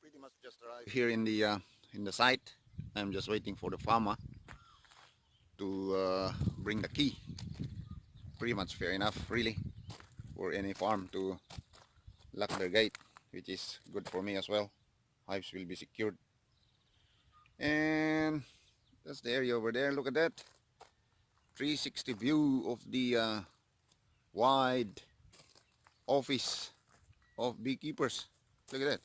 pretty much just arrived here in the site. I'm just waiting for the farmer to bring the key. Pretty much fair enough, really, for any farm to lock their gate, which is good for me as well. Hives will be secured. And that's the area over there. Look at that 360 view of the wide office of beekeepers. Look at that.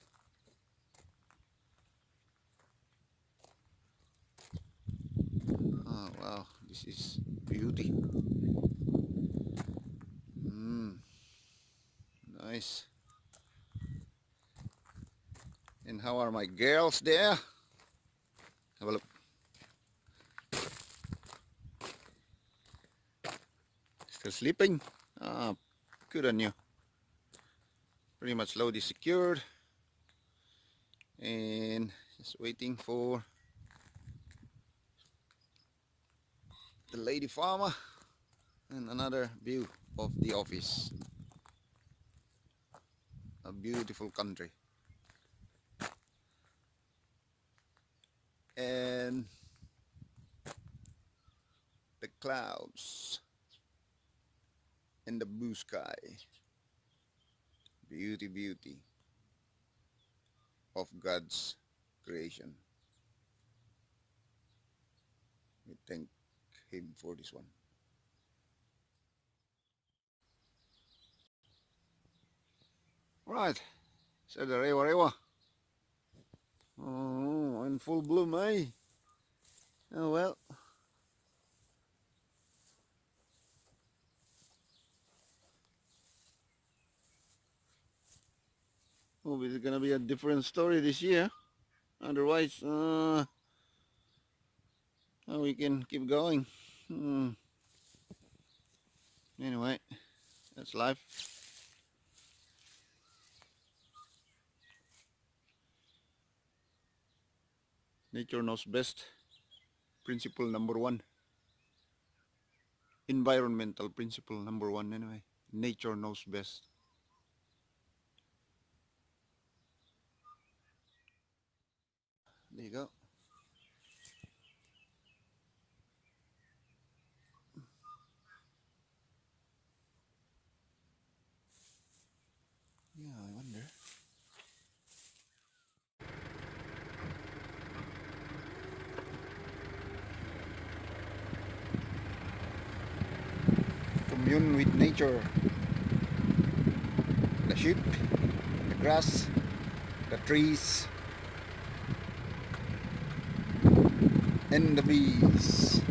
Oh wow, this is beauty. Nice. And how are my girls there? Have a look. Still sleeping? Ah, good on you. Pretty much load is secured. And just waiting for the lady farmer and another view of the office. A beautiful country. And the clouds and the blue sky. Beauty, beauty of God's creation. We thank Him for this one. Right, so the rewa rewa. Oh, in full bloom, eh? Oh well. Hope it's gonna be a different story this year. Otherwise, we can keep going. Anyway, that's life. Nature knows best. Principle number one. Environmental principle number one, anyway. Nature knows best. There you go. Yeah, I wonder. Commune with nature. The sheep, the grass, the trees, and the bees.